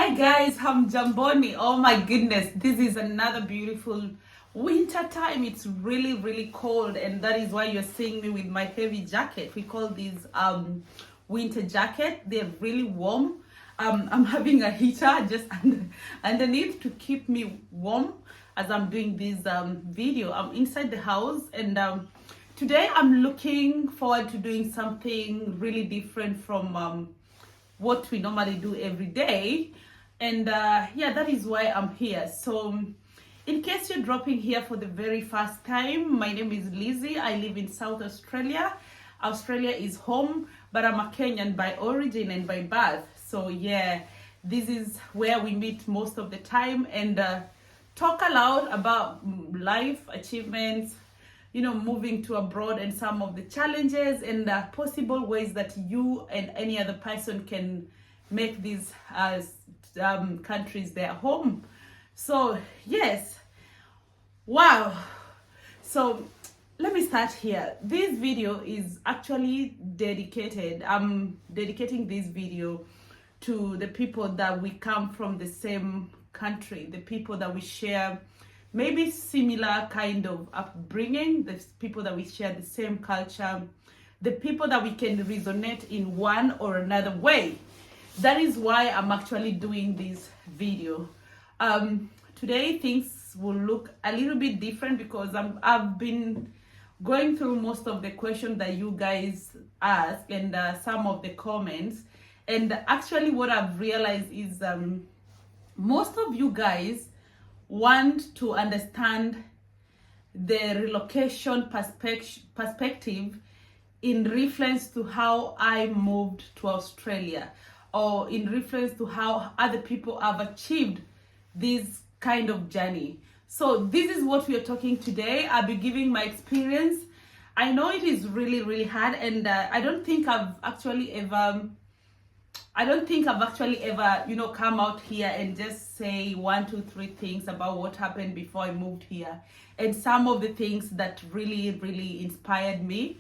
Hi guys, I'm Jamboni. Oh my goodness, this is another beautiful winter time. It's really cold, and that is why you're seeing me with my heavy jacket. We call these winter jacket. They're really warm. I'm having a heater just underneath to keep me warm as I'm doing this video. I'm inside the house, and today I'm looking forward to doing something really different from what we normally do every day. And yeah, that is why I'm here. So in case you're dropping here for the very first time, my name is Lizzie. I live in South Australia. Australia is home, but I'm a Kenyan by origin and by birth. So yeah, this is where we meet most of the time and talk aloud about life achievements, you know, moving to abroad and some of the challenges and possible ways that you and any other person can make these countries their home. So yes, wow. So let me start here. This video is actually dedicated. I'm dedicating this video to the people that we come from the same country, the people that we share maybe similar kind of upbringing, the people that we share the same culture, the people that we can resonate in one or another way. That is why I'm actually doing this video. Today things will look a little bit different because I've been going through most of the questions that you guys ask and some of the comments. And actually what I've realized is most of you guys want to understand the relocation perspective in reference to how I moved to Australia, or in reference to how other people have achieved this kind of journey. So this is what we are talking today. I'll be giving my experience. I know it is really hard, and I don't think I've actually ever, you know, come out here and just say 1, 2, 3 things about what happened before I moved here. And some of the things that really inspired me.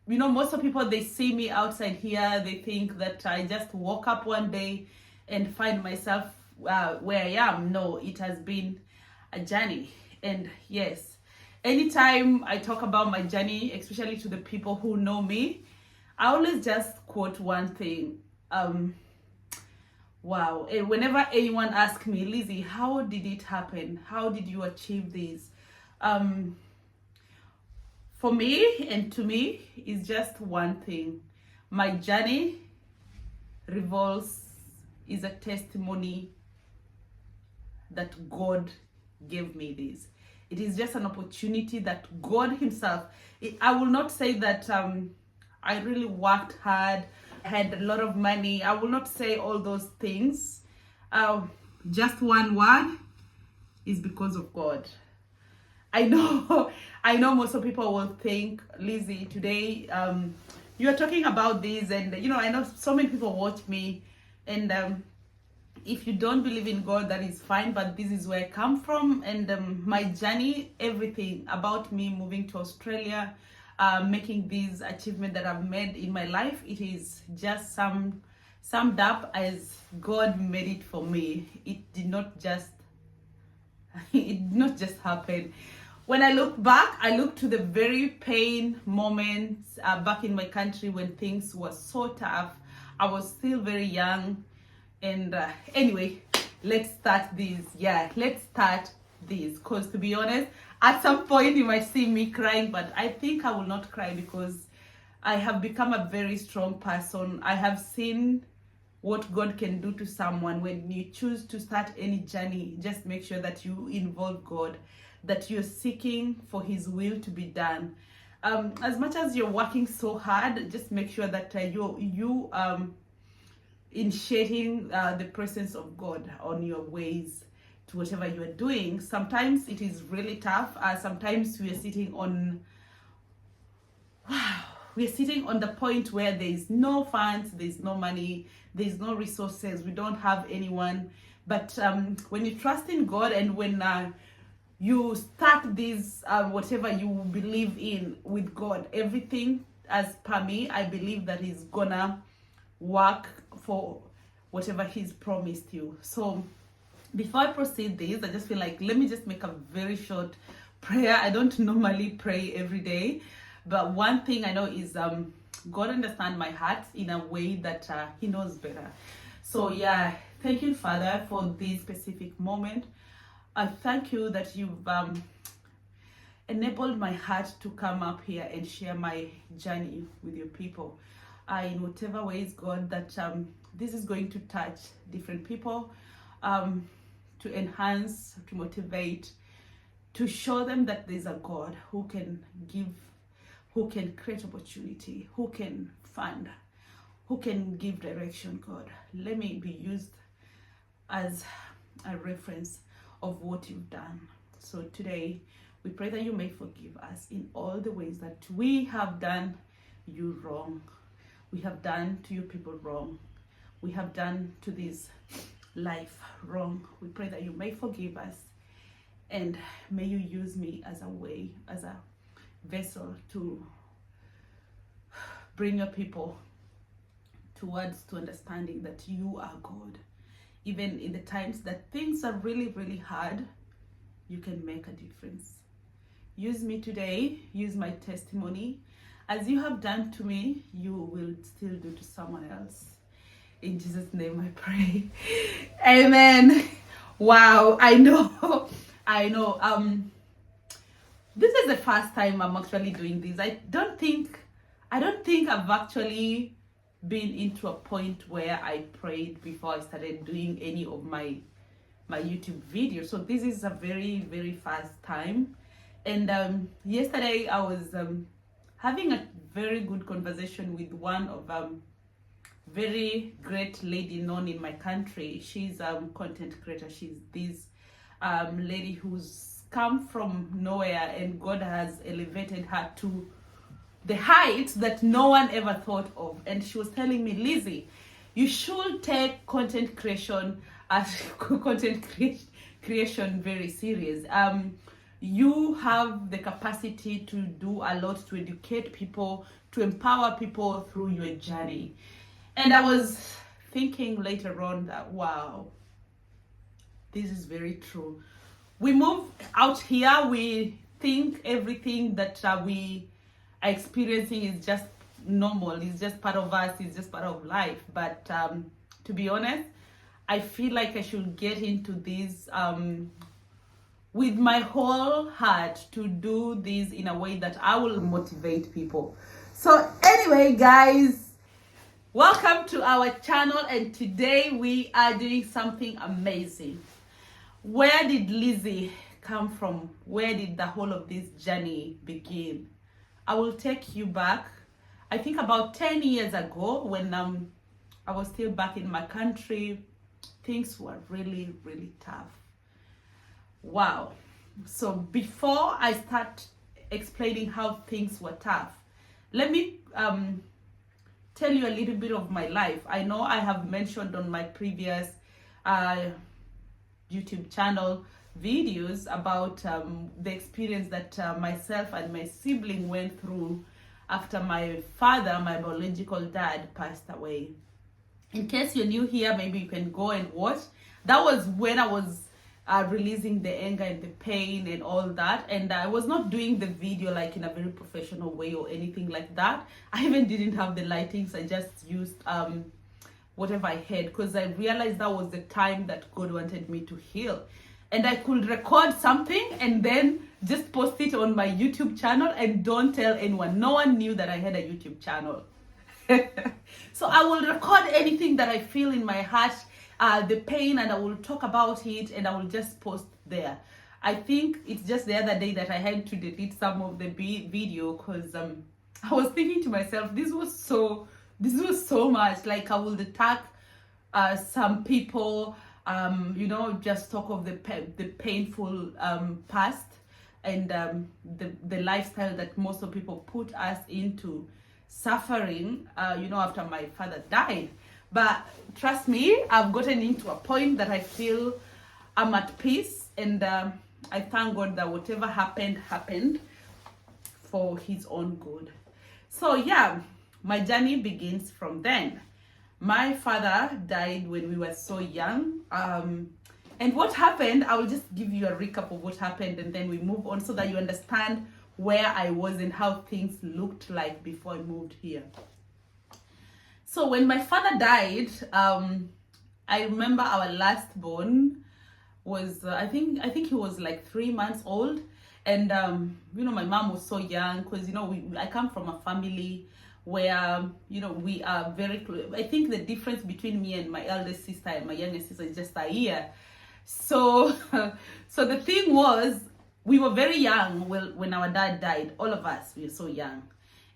You know, most of people, they see me outside here, they think that I just woke up one day and find myself where I am. No, it has been a journey. And yes, anytime I talk about my journey, especially to the people who know me, I always just quote one thing. Wow. And whenever anyone asks me, Lizzie, how did it happen? How did you achieve this? For me and to me, is just one thing. My journey is a testimony that God gave me this. It is just an opportunity that God himself, I will not say that I really worked hard, had a lot of money. I will not say all those things. Just one word is because of God. I know most of people will think, Lizzie, today you are talking about this, and you know, I know so many people watch me, and if you don't believe in God, that is fine, but this is where I come from, and my journey, everything about me moving to Australia, making this achievement that I've made in my life, it is just summed up as God made it for me. It did not just happen. When I look back, I look to the very pain moments back in my country when things were so tough. I was still very young. And anyway, let's start this. Yeah, let's start this. Because to be honest, at some point you might see me crying, but I think I will not cry because I have become a very strong person. I have seen what God can do to someone. When you choose to start any journey, just make sure that you involve God, that you're seeking for his will to be done. As much as you're working so hard, just make sure that you initiating the presence of God on your ways to whatever you are doing. Sometimes it is really tough. Sometimes we are sitting on the point where there is no funds, there is no money, there is no resources, we don't have anyone. But when you trust in God, and when you start this whatever you believe in with God, everything, as per me, I believe that is gonna work for whatever he's promised you. So before I proceed this, I just feel like let me just make a very short prayer. I don't normally pray every day, but one thing I know is God understands my heart in a way that he knows better. So yeah, thank you, Father, for this specific moment. I thank you that you've enabled my heart to come up here and share my journey with your people. In whatever ways, God, that this is going to touch different people, to enhance, to motivate, to show them that there's a God who can give, who can create opportunity, who can fund, who can give direction, God. Let me be used as a reference of what you've done. So today, we pray that you may forgive us in all the ways that we have done you wrong. We have done to you people wrong. We have done to this life wrong. We pray that you may forgive us, and may you use me as a way, as a vessel to bring your people towards to understanding that you are God. Even in the times that things are really, really hard, you can make a difference. Use me today, use my testimony. As you have done to me, you will still do to someone else. In Jesus' name I pray. Amen. Wow, I know. This is the first time I'm actually doing this. I don't think I've actually been into a point where I prayed before I started doing any of my YouTube videos. So this is a very, very first time. And yesterday I was having a very good conversation with one of very great lady known in my country. She's a content creator. She's this lady who's come from nowhere, and God has elevated her to the heights that no one ever thought of. And she was telling me, Lizzie, you should take content creation very serious. You have the capacity to do a lot to educate people, to empower people through your journey. And I was thinking later on that, wow, this is very true. We move out here, we think everything that we are experiencing is just normal, it's just part of us, it's just part of life. But to be honest, I feel like I should get into this with my whole heart, to do this in a way that I will motivate people. So anyway, guys, welcome to our channel, and today we are doing something amazing. Where did Lizzie come from? Where did the whole of this journey begin? I will take you back, I think about 10 years ago, when I was still back in my country. Things were really, really tough. Wow. So before I start explaining how things were tough, let me tell you a little bit of my life. I know I have mentioned on my previous YouTube channel videos about the experience that myself and my sibling went through after my father, my biological dad, passed away. In case you're new here, maybe you can go and watch. That was when I was releasing the anger and the pain and all that, and I was not doing the video like in a very professional way or anything like that. I even didn't have the lightings. I just used whatever I had, because I realized that was the time that God wanted me to heal, and I could record something and then just post it on my YouTube channel and don't tell anyone. No one knew that I had a YouTube channel. So I will record anything that I feel in my heart, the pain, and I will talk about it, and I will just post there. I think it's just the other day that I had to delete some of the video, because I was thinking to myself, this was so much. Like, I will attack some people, just talk of the painful past, and the lifestyle that most of people put us into, suffering, after my father died. But trust me, I've gotten into a point that I feel I'm at peace, and I thank God that whatever happened for his own good. So yeah, my journey begins from then. My father died when we were so young. And what happened, I will just give you a recap of what happened and then we move on so that you understand where I was and how things looked like before I moved here. So when my father died, I remember our last born was I think he was like 3 months old, and my mom was so young because I come from a family where we are very close. I think the difference between me and my eldest sister and my youngest sister is just a year. So so the thing was, we were very young when our dad died. All of us, we were so young.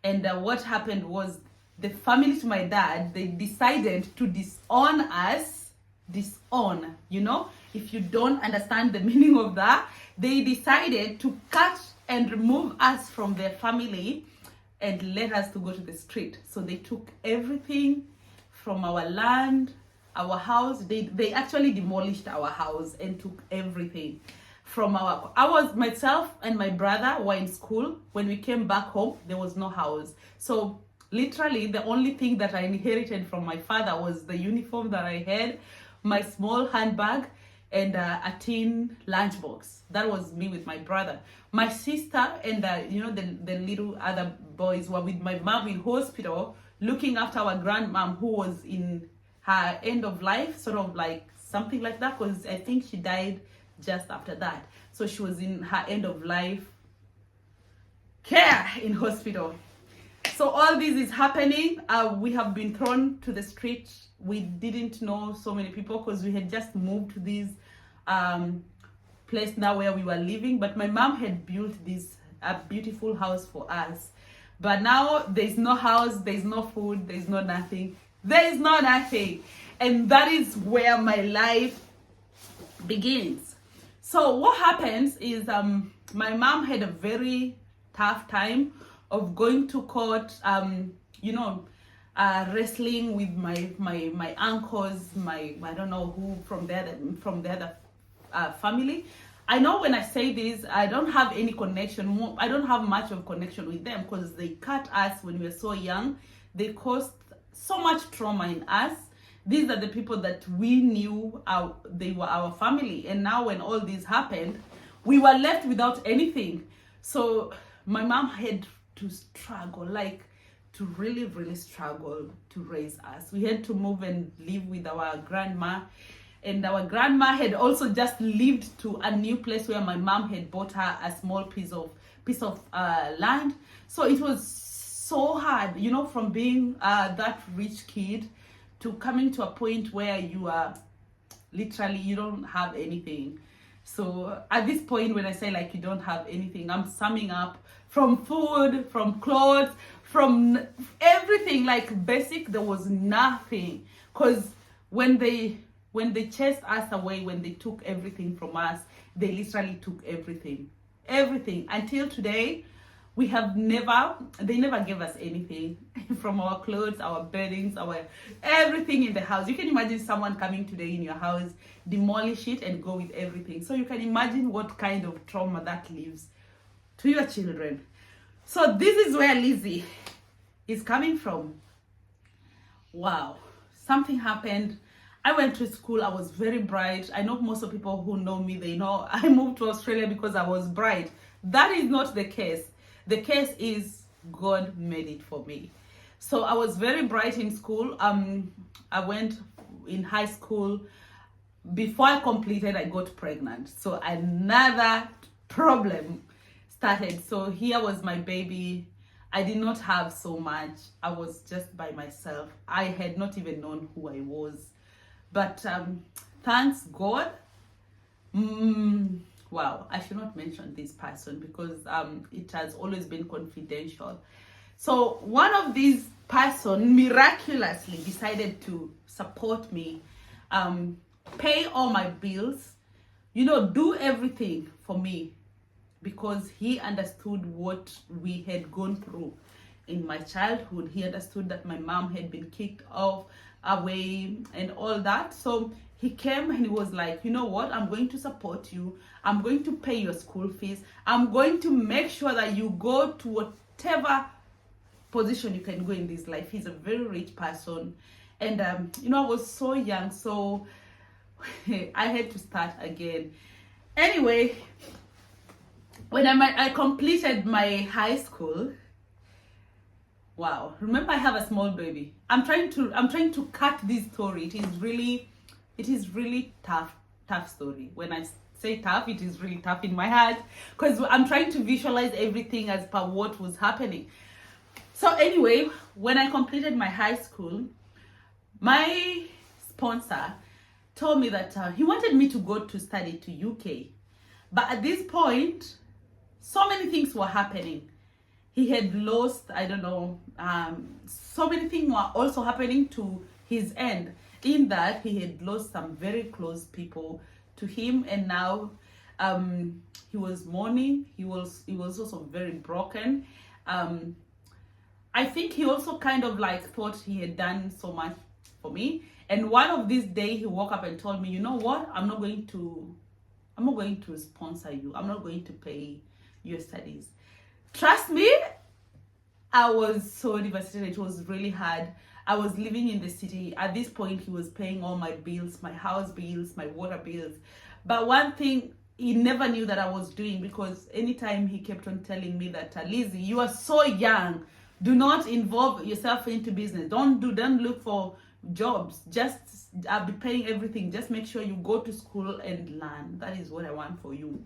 And what happened was, the family to my dad, they decided to disown us. Disown, if you don't understand the meaning of that, they decided to cut and remove us from their family and let us to go to the street. So they took everything from our land, our house. They actually demolished our house and took everything from myself and my brother were in school. When we came back home, there was no house. So literally the only thing that I inherited from my father was the uniform that I had, my small handbag, and a tin lunchbox. That was me with my brother. My sister and the little other boys were with my mom in hospital, looking after our grandmom, who was in her end of life, sort of like something like that, because I think she died just after that. So she was in her end of life care in hospital. So all this is happening. We have been thrown to the street. We didn't know so many people because we had just moved to this place now where we were living. But my mom had built this beautiful house for us. But now there's no house, there's no food, there's no nothing. There is no nothing. And that is where my life begins. So what happens is my mom had a very tough time of going to court, wrestling with my uncles, I don't know who from the other family. I know when I say this, I don't have any connection. I don't have much of connection with them because they cut us when we were so young. They caused so much trauma in us. These are the people that we knew they were our family. And now when all this happened, we were left without anything. So my mom had to struggle, to really, really struggle to raise us. We had to move and live with our grandma. And our grandma had also just lived to a new place where my mom had bought her a small piece of land. So it was so hard, from being that rich kid to coming to a point where you are literally, you don't have anything. So at this point, when I say you don't have anything, I'm summing up from food, from clothes, from everything, basic. There was nothing, because when they chased us away, when they took everything from us, they literally took everything until today. They never gave us anything from our clothes, our beddings, our everything in the house. You can imagine someone coming today in your house, demolish it and go with everything. So you can imagine what kind of trauma that leaves to your children. So this is where Lizzie is coming from. Wow, something happened. I went to school. I was very bright. I know most of people who know me, they know I moved to Australia because I was bright. That is not the case. The case is God made it for me. So I was very bright in school. I went in high school. Before I completed, I got pregnant. So another problem started. So here was my baby. I did not have so much. I was just by myself. I had not even known who I was. But thanks God. Wow, I should not mention this person because it has always been confidential. So one of these person miraculously decided to support me, pay all my bills, do everything for me, because he understood what we had gone through in my childhood. He understood that my mom had been kicked off away and all that. So he came and he was like, you know what, I'm going to support you. I'm going to pay your school fees. I'm going to make sure that you go to whatever position you can go in this life. He's a very rich person. And I was so young, so I had to start again. Anyway, when I completed my high school, wow, remember I have a small baby. I'm trying to cut this story. It is really tough story. When I say tough, it is really tough in my heart, because I'm trying to visualize everything as per what was happening. So anyway, when I completed my high school, my sponsor told me that he wanted me to go to study to UK. But at this point, so many things were happening. He had lost, I don't know, so many things were also happening to his end, in that he had lost some very close people to him, and now he was mourning. He was also very broken. I think he also kind of like thought he had done so much for me. And one of these days he woke up and told me, you know what, I'm not going to sponsor you. I'm not going to pay your studies. Trust me, I was so devastated. It was really hard. I was living in the city. At this point, he was paying all my bills, my house bills, my water bills. But one thing he never knew that I was doing, because anytime he kept on telling me that, Lizzie, you are so young. Do not involve yourself into business. Don't look for jobs. Just I'll be paying everything. Just make sure you go to school and learn. That is what I want for you.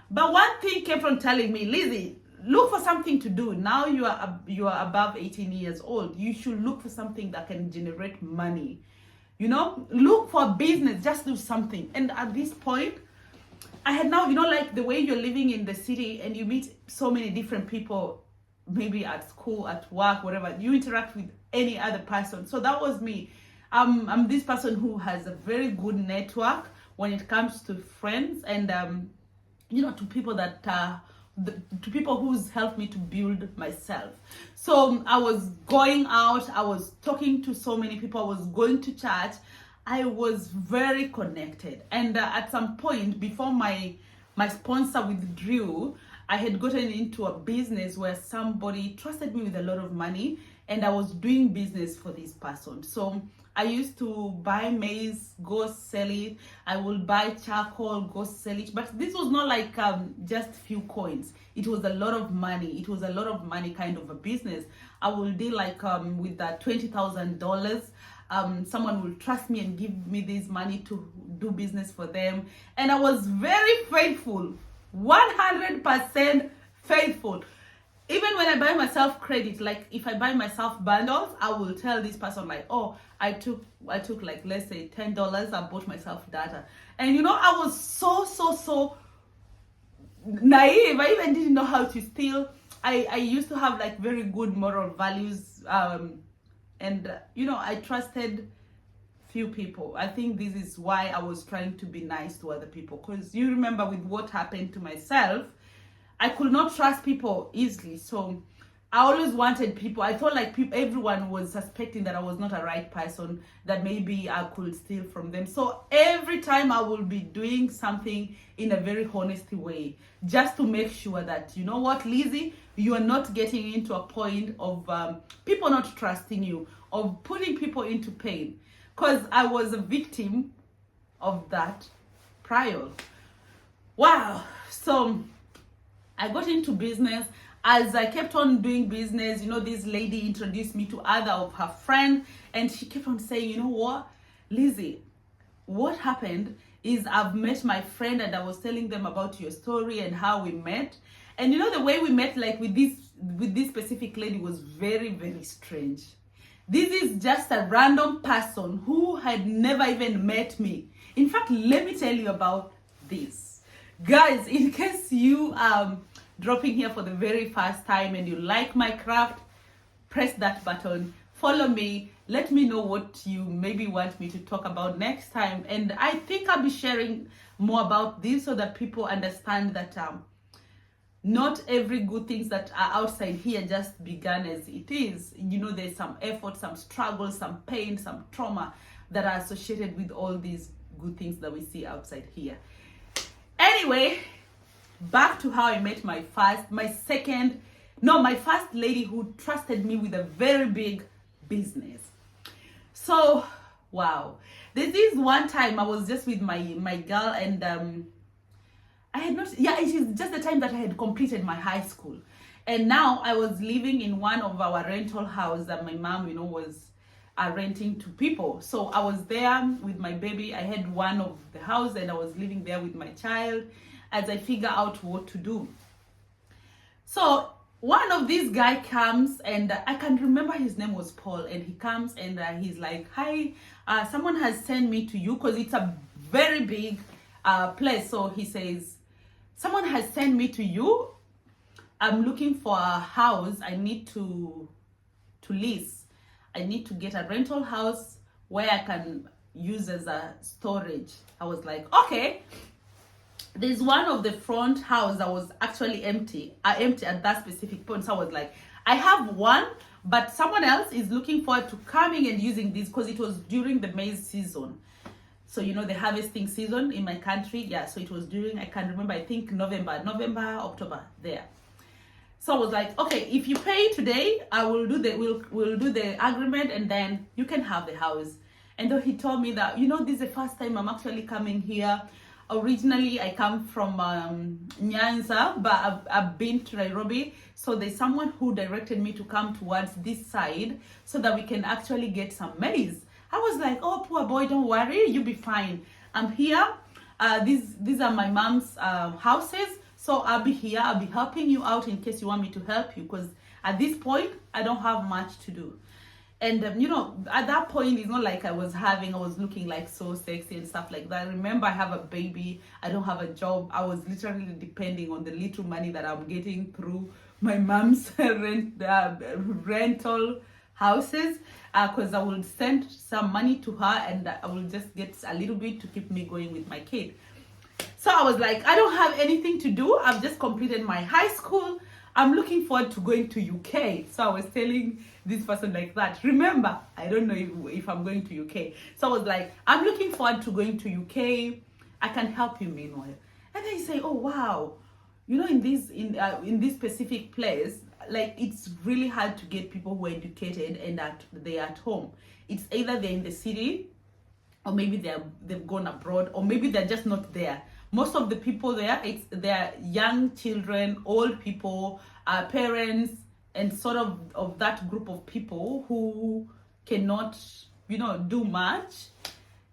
But one thing kept on telling me, Lizzie, look for something to do. Now you are above 18 years old. You should look for something that can generate money. Look for business. Just do something. And at this point, I had now, like the way you're living in the city and you meet so many different people, maybe at school, at work, whatever, you interact with any other person. So that was me. I'm this person who has a very good network when it comes to friends and to people that to people who's helped me to build myself. So I was going out, I was talking to so many people, I was going to church. I was very connected. And at some point, before my sponsor withdrew, I had gotten into a business where somebody trusted me with a lot of money, and I was doing business for this person. So I used to buy maize, go sell it. I will buy charcoal, go sell it. But this was not like just few coins. It was a lot of money. It was a lot of money kind of a business. I will deal like with that $20,000. Someone will trust me and give me this money to do business for them. And I was very faithful, 100% faithful. Even when I buy myself credit, like if I buy myself bundles, I will tell this person like, oh, I took like, let's say $10, I bought myself data. And I was so naive. I even didn't know how to steal. I used to have like very good moral values. And I trusted few people. I think this is why I was trying to be nice to other people. Because you remember with what happened to myself, I could not trust people easily. So I always wanted people. I thought like everyone was suspecting that I was not a right person, that maybe I could steal from them. So every time I will be doing something in a very honest way, just to make sure that, you know what, Lizzie, you are not getting into a point of people not trusting you, of putting people into pain. Because I was a victim of that prior. Wow. So I got into business. As I kept on doing business, this lady introduced me to other of her friends, and she kept on saying, you know what, Lizzie, what happened is I've met my friend and I was telling them about your story and how we met. And the way we met, like with this specific lady, was very, very strange. This is just a random person who had never even met me. In fact, let me tell you about this. Guys, in case you dropping here for the very first time and you like my craft, press that button, follow me, let me know what you maybe want me to talk about next time. And I think I'll be sharing more about this so that people understand that not every good things that are outside here just began as it is. There's some effort, some struggle, some pain, some trauma that are associated with all these good things that we see outside here. Anyway, back to how I met my first lady who trusted me with a very big business. So, wow. This is one time I was just with my girl, and I had not, yeah, it is just the time that I had completed my high school. And now I was living in one of our rental house that my mom, was renting to people. So I was there with my baby. I had one of the house and I was living there with my child as I figure out what to do. So one of these guy comes, and I can remember his name was Paul, and he comes and he's like, hi, someone has sent me to you, because it's a very big place. So he says, someone has sent me to you. I'm looking for a house. I need to lease. I need to get a rental house where I can use as a storage. I was like, okay. There's one of the front house that was actually empty at that specific point. So I was like, I have one, but someone else is looking forward to coming and using this, because it was during the maize season. So, the harvesting season in my country. Yeah, so it was during, I can't remember, I think November, October, there. So I was like, okay, if you pay today, I will do we'll do the agreement, and then you can have the house. And though he told me that, this is the first time I'm actually coming here. Originally, I come from Nyanza, but I've been to Nairobi. So there's someone who directed me to come towards this side so that we can actually get some maize. I was like, oh, poor boy, don't worry, you'll be fine. I'm here. These are my mom's houses. So I'll be here. I'll be helping you out in case you want me to help you, because at this point, I don't have much to do. And, at that point, it's not like I was looking like so sexy and stuff like that. Remember, I have a baby. I don't have a job. I was literally depending on the little money that I'm getting through my mom's rental houses, because I will send some money to her, and I will just get a little bit to keep me going with my kid. So I was like, I don't have anything to do. I've just completed my high school. I'm looking forward to going to UK. So I was telling this person like that. Remember, I don't know if I'm going to UK. So I was like, I'm looking forward to going to UK. I can help you meanwhile. And then he say, oh wow, in this specific place, like, it's really hard to get people who are educated and that they're at home. It's either they're in the city, or maybe they've gone abroad, or maybe they're just not there. Most of the people there, they're young children, old people, parents, and sort of that group of people who cannot, do much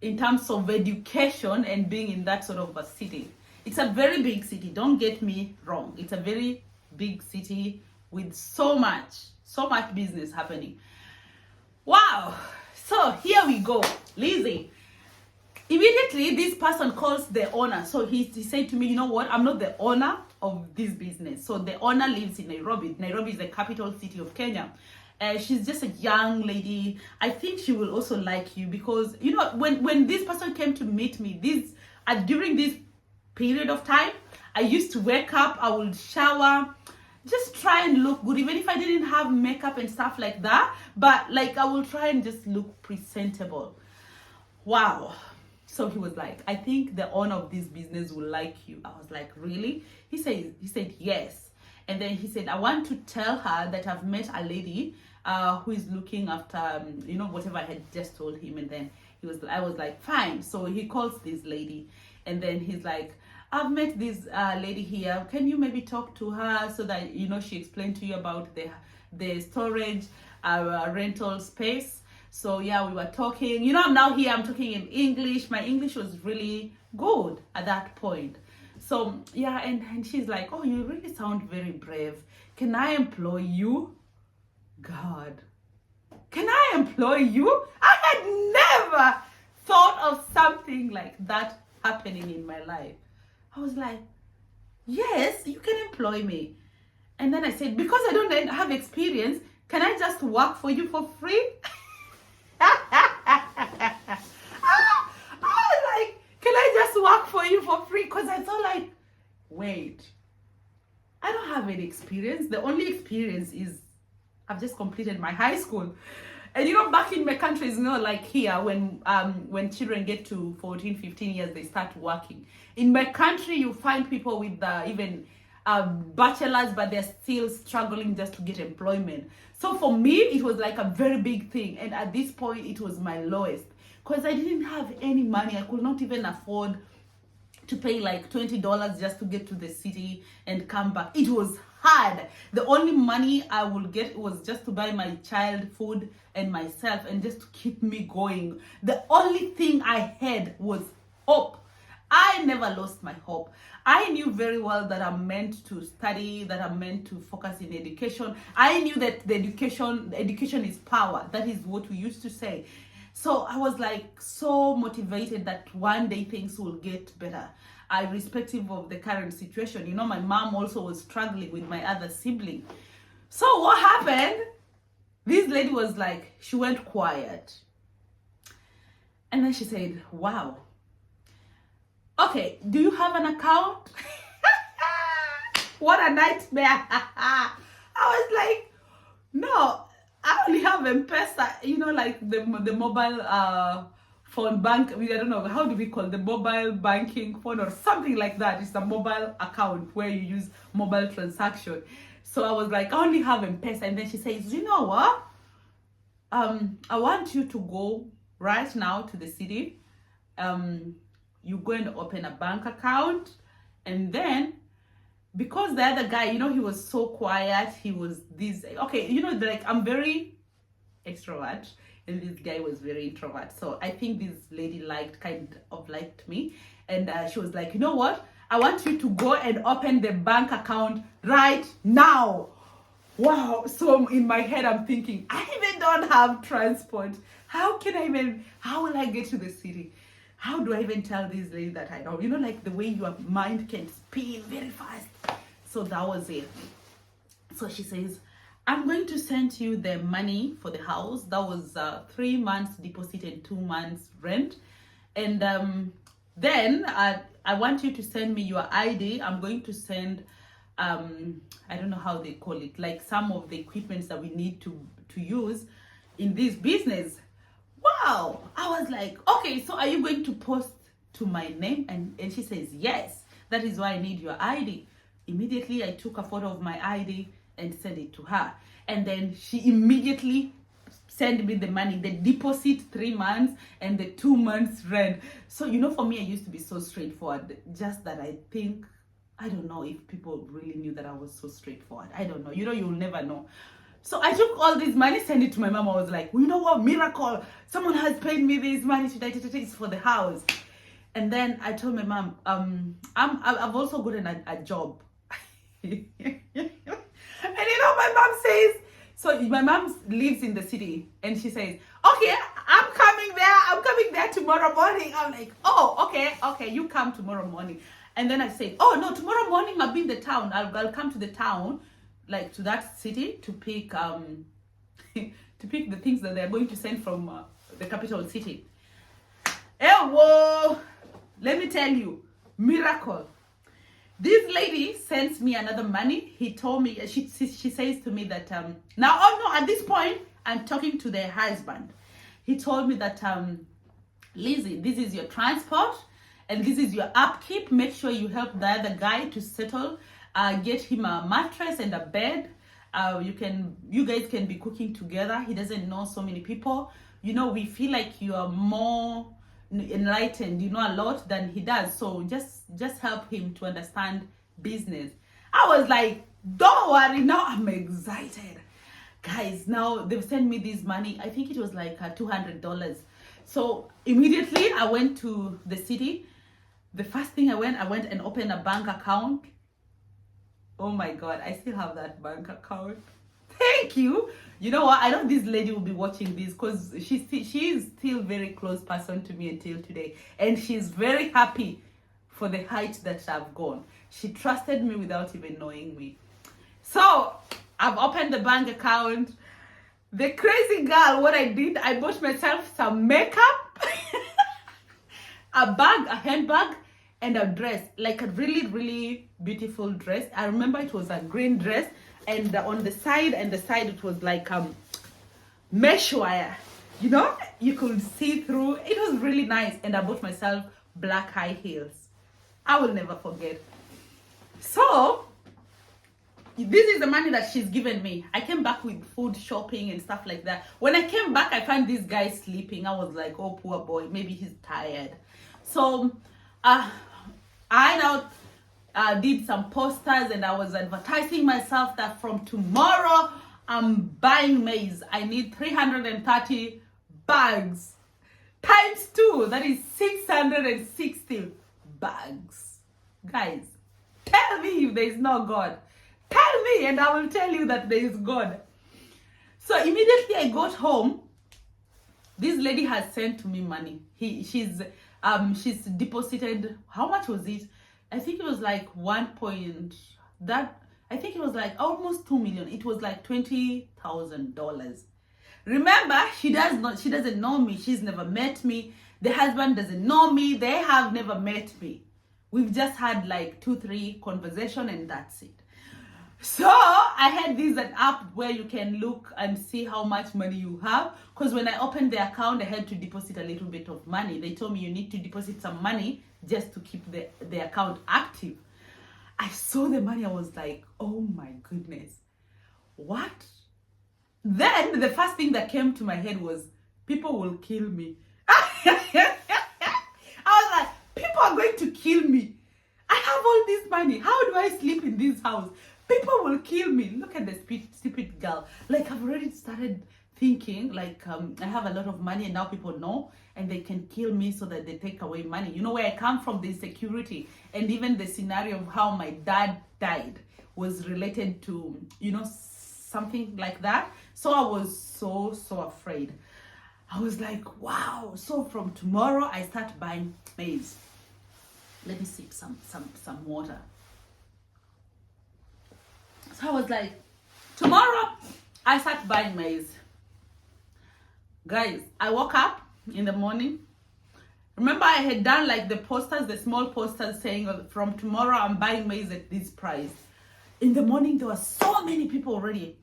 in terms of education and being in that sort of a city. It's a very big city, don't get me wrong. It's a very big city with so much business happening. Wow. So here we go, Lizzie. Immediately, this person calls the owner. So he said to me, you know what? I'm not the owner of this business. So the owner lives in Nairobi. Nairobi is the capital city of Kenya. She's just a young lady. I think she will also like you, because, when this person came to meet me, during this period of time, I used to wake up, I would shower, just try and look good, even if I didn't have makeup and stuff like that. But like, I will try and just look presentable. Wow. So he was like, I think the owner of this business will like you. I was like, really? He said yes. And then he said, I want to tell her that I've met a lady who is looking after, whatever I had just told him. And then I was like, fine. So he calls this lady, and then he's like, I've met this lady here. Can you maybe talk to her so that, she explained to you about the storage, rental space? So yeah, we were talking, I'm now here, I'm talking in English. My English was really good at that point. So yeah, and she's like, oh, you really sound very brave. Can I employ you? God, can I employ you? I had never thought of something like that happening in my life. I was like, yes, you can employ me. And then I said, because I don't have experience, can I just work for you for free? I was like, can I just work for you for free? Because I thought like, wait, I don't have any experience. The only experience is I've just completed my high school. And back in my country, it's not like here when children get to 14, 15 years, they start working. In my country, you find people with even bachelors, but they're still struggling just to get employment. So for me, it was like a very big thing. And at this point, it was my lowest because I didn't have any money. I could not even afford to pay like $20 just to get to the city and come back. It was hard. The only money I would get was just to buy my child food and myself and just to keep me going. The only thing I had was hope. I never lost my hope. I knew very well that I'm meant to study, that I'm meant to focus in education. I knew that the education is power. That is what we used to say. So I was like so motivated that one day things will get better, irrespective of the current situation. You know, my mom also was struggling with my other sibling. So what happened? This lady was like, she went quiet. And then she said, wow. Okay, do you have an account? What a nightmare. I was like, no, I only have M-Pesa, you know, like the mobile phone bank. I mean, I don't know, how do we call it? The mobile banking phone or something like that. It's a mobile account where you use mobile transaction. So I was like, I only have M-Pesa. And then she says, you know what? I want you to go right now to the city. You go and open a bank account, and then because the other guy, you know, he was so quiet, he was this, okay, you know, like I'm very extrovert and this guy was very introvert. So I think this lady kind of liked me, and she was like, you know what, I want you to go and open the bank account right now. Wow. So in my head I'm thinking, I even don't have transport. How will I get to the city? How do I even tell this lady that I know? You know, like the way your mind can spin very fast. So that was it. So she says, I'm going to send you the money for the house. That was 3 months deposit and 2 months rent. And then I want you to send me your ID. I'm going to send, I don't know how they call it, like some of the equipments that we need to use in this business. Wow. I was like, okay, so are you going to post to my name? And she says, yes, that is why I need your ID. Immediately, I took a photo of my ID and sent it to her. And then she immediately sent me the money, the deposit 3 months and the 2 months rent. So, you know, for me, I used to be so straightforward, just that I think, I don't know if people really knew that I was so straightforward. I don't know. You know, you'll never know. So I took all this money, sent it to my mom. I was like, well, you know what, miracle. Someone has paid me this money today. It's for the house. And then I told my mom, I've also gotten a job. And you know, my mom says, so my mom lives in the city. And she says, okay, I'm coming there tomorrow morning. I'm like, oh, okay, you come tomorrow morning. And then I said, oh, no, tomorrow morning I'll be in the town. I'll come to the town, like to that city, to pick to pick the things that they're going to send from the capital city. Whoa, let me tell you, miracle. This lady sends me another money. He told me, she says to me that now, oh no, at this point I'm talking to their husband. He told me that Lizzie, this is your transport and this is your upkeep. Make sure you help the other guy to settle. Get him a mattress and a bed. You guys can be cooking together. He doesn't know so many people. You know, we feel like you are more enlightened, you know a lot than he does. So just help him to understand business. I was like, don't worry, now I'm excited. Guys, now they've sent me this money. I think it was like $200. So immediately I went to the city. The first thing I went and opened a bank account. Oh my God, I still have that bank account. Thank you. You know what? I know this lady will be watching this because she is still very close person to me until today. And she's very happy for the height that I've gone. She trusted me without even knowing me. So I've opened the bank account. The crazy girl, what I did, I bought myself some makeup, a bag, a handbag, and a dress, like a really, really beautiful dress. I remember it was a green dress, and on the side it was like mesh wire. You know, you could see through. It was really nice, and I bought myself black high heels. I will never forget. So this is the money that she's given me. I came back with food, shopping, and stuff like that. When I came back, I found this guy sleeping. I was like, oh, poor boy, maybe he's tired. So I now did some posters, and I was advertising myself that from tomorrow I'm buying maize. I need 330 bags times 2. That is 660 bags. Guys, tell me if there is no God. Tell me, and I will tell you that there is God. So immediately I got home. This lady has sent to me money. She's deposited. How much was it? I think it was like I think it was like almost 2 million. It was like $20,000. Remember, she doesn't know me. She's never met me. The husband doesn't know me. They have never met me. We've just had like 2-3 conversation, and that's it. So I had this an app where you can look and see how much money you have. Because when I opened the account, I had to deposit a little bit of money. They told me you need to deposit some money just to keep the account active. I saw the money. I was like, oh my goodness. What? Then the first thing that came to my head was, people will kill me. I was like, people are going to kill me. I have all this money. How do I sleep in this house? People will kill me. Look at the stupid girl. Like, I've already started thinking, like, I have a lot of money and now people know, and they can kill me so that they take away money. You know where I come from, the insecurity, and even the scenario of how my dad died was related to, you know, something like that. So I was so afraid. I was like, wow. So from tomorrow, I start buying maize. Let me sip some water. So I was like, tomorrow I start buying maize. Guys, I woke up in the morning. Remember, I had done like the posters, the small posters saying from tomorrow I'm buying maize at this price. In the morning, there were so many people already.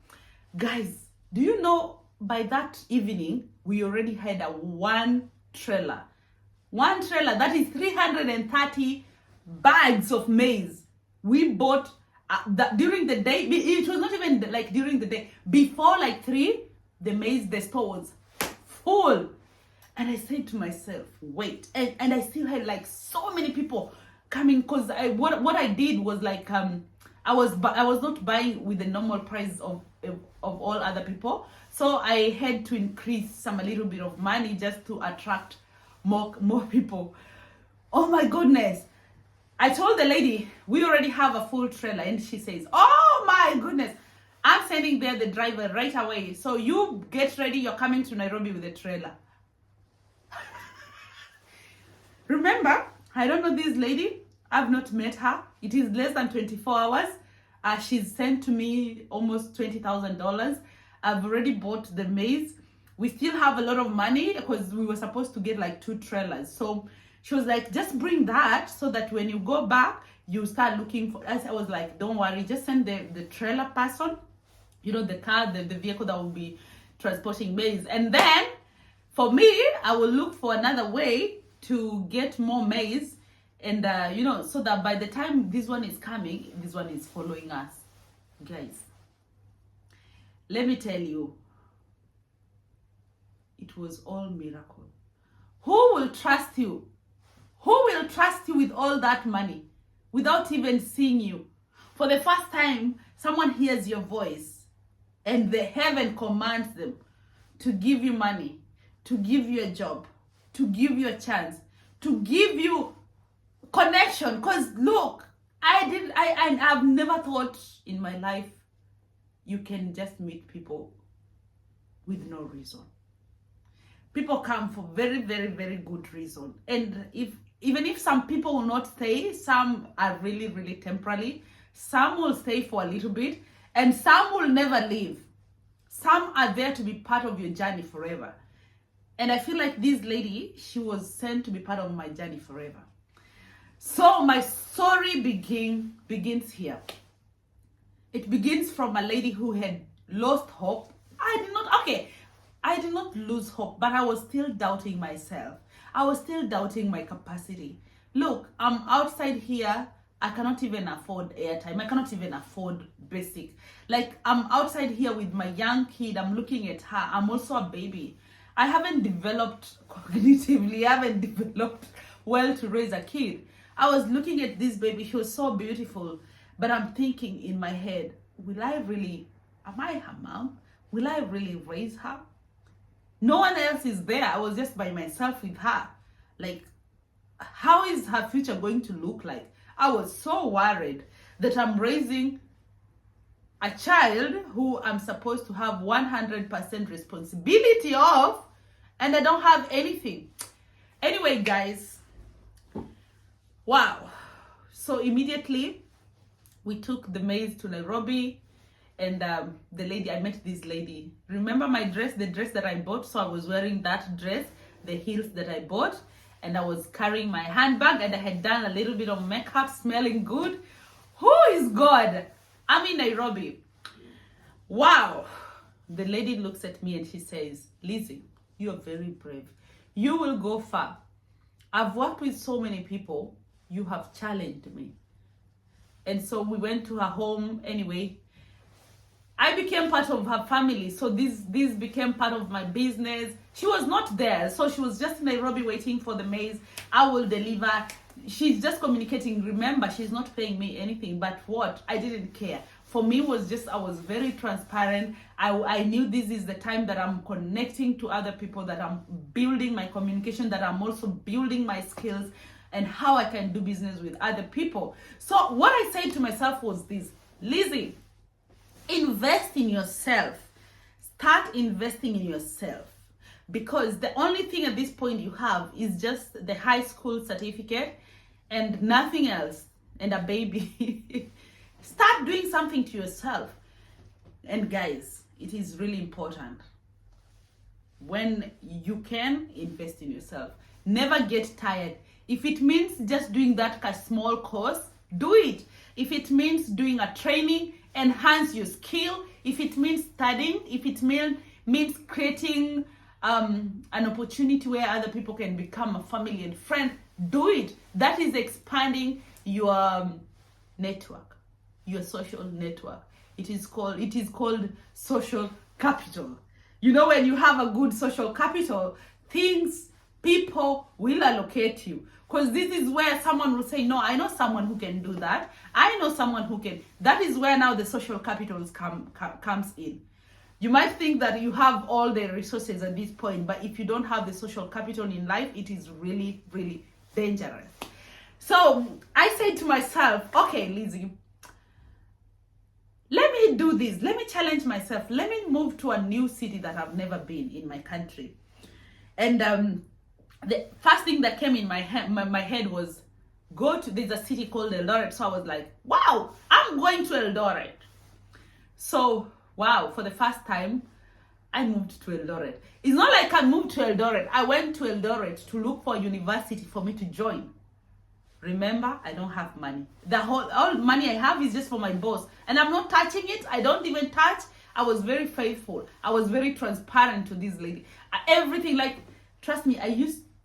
Guys, do you know by that evening, we already had one trailer. One trailer, that is 330 bags of maize. We bought during the day. It was not even like during the day. Before like 3, the store was full. And I said to myself, wait. And I still had like so many people coming, because what I did was like, I was not buying with the normal price of all other people. So I had to increase a little bit of money just to attract more people. Oh my goodness. I told the lady, we already have a full trailer, and she says, oh my goodness, I'm sending there the driver right away. So you get ready, you're coming to Nairobi with the trailer. Remember, I don't know this lady. I've not met her. It is less than 24 hours. She's sent to me almost $20,000. I've already bought the maize. We still have a lot of money because we were supposed to get like 2 trailers. So she was like, just bring that so that when you go back, you start looking for us. I was like, don't worry, just send the trailer person, you know, the car, the vehicle that will be transporting maize. And then for me, I will look for another way to get more maize. And, you know, so that by the time this one is coming, this one is following us. Guys, let me tell you, it was all miracle. Who will trust you? Who will trust you with all that money without even seeing you? For the first time, someone hears your voice and the heaven commands them to give you money, to give you a job, to give you a chance, to give you connection. Because look, I've never thought in my life you can just meet people with no reason. People come for very, very, very good reason. And even if some people will not stay, some are really, really temporary. Some will stay for a little bit, and some will never leave. Some are there to be part of your journey forever. And I feel like this lady, she was sent to be part of my journey forever. So my story begins here. It begins from a lady who had lost hope. I did not lose hope, but I was still doubting myself. I was still doubting my capacity. Look, I'm outside here I cannot even afford airtime. I cannot even afford basic. Like, I'm outside here with my young kid. I'm looking at her. I'm also a baby. I haven't developed cognitively. I haven't developed well to raise a kid. I was looking at this baby. She was so beautiful. But I'm thinking in my head, am I her mom? Will I really raise her? No one else is there. I was just by myself with her. Like, how is her future going to look like? I was so worried that I'm raising a child who I'm supposed to have 100% responsibility of, and I don't have anything. Anyway, guys, wow. So immediately we took the maize to Nairobi, and I met this lady. Remember my dress, the dress that I bought? So I was wearing that dress, the heels that I bought, and I was carrying my handbag, and I had done a little bit of makeup, smelling good. Who is God? I'm in Nairobi. Wow. The lady looks at me and she says, Lizzie, you are very brave. You will go far. I've worked with so many people. You have challenged me. And so we went to her home anyway. I became part of her family. So this became part of my business. She was not there. So she was just in Nairobi waiting for the maize. I will deliver. She's just communicating. Remember, she's not paying me anything. But what? I didn't care. For me, I was very transparent. I knew this is the time that I'm connecting to other people, that I'm building my communication, that I'm also building my skills and how I can do business with other people. So what I said to myself was this: Lizzie, invest in yourself. Start investing in yourself, because the only thing at this point you have is just the high school certificate and nothing else, and a baby. Start doing something to yourself. And guys, it is really important. When you can, invest in yourself. Never get tired. If it means just doing that small course, do it. If it means doing a training, enhance your skill. If it means studying, if it means creating an opportunity where other people can become a family and friend, do it. That is expanding your network, your social network. It is called social capital. You know, when you have a good social capital, people will allocate you. Because this is where someone will say, no, I know someone who can do that. I know someone who can. That is where now the social capital comes in. You might think that you have all the resources at this point, but if you don't have the social capital in life, it is really, really dangerous. So I said to myself, okay, Lizzie, let me do this. Let me challenge myself. Let me move to a new city that I've never been in my country. And the first thing that came in my head was, there's a city called Eldoret. So I was like, wow, I'm going to Eldoret. So, wow, for the first time, I moved to Eldoret. It's not like I moved to Eldoret. I went to Eldoret to look for a university for me to join. Remember, I don't have money. All money I have is just for my boss. And I'm not touching it. I don't even touch. I was very faithful. I was very transparent to this lady. Everything, like, trust me,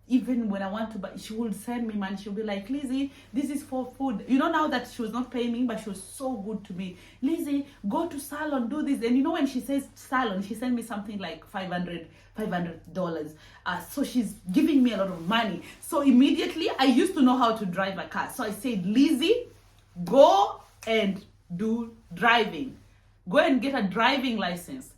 even when I want to buy, she would send me money. She'll be like, Lizzie, this is for food. You know, now that she was not paying me, but she was so good to me. Lizzie, go to salon, do this. And you know, when she says salon, she sent me something like $500. So she's giving me a lot of money. So immediately, I used to know how to drive a car. So I said, Lizzie, go and do driving. Go and get a driving license.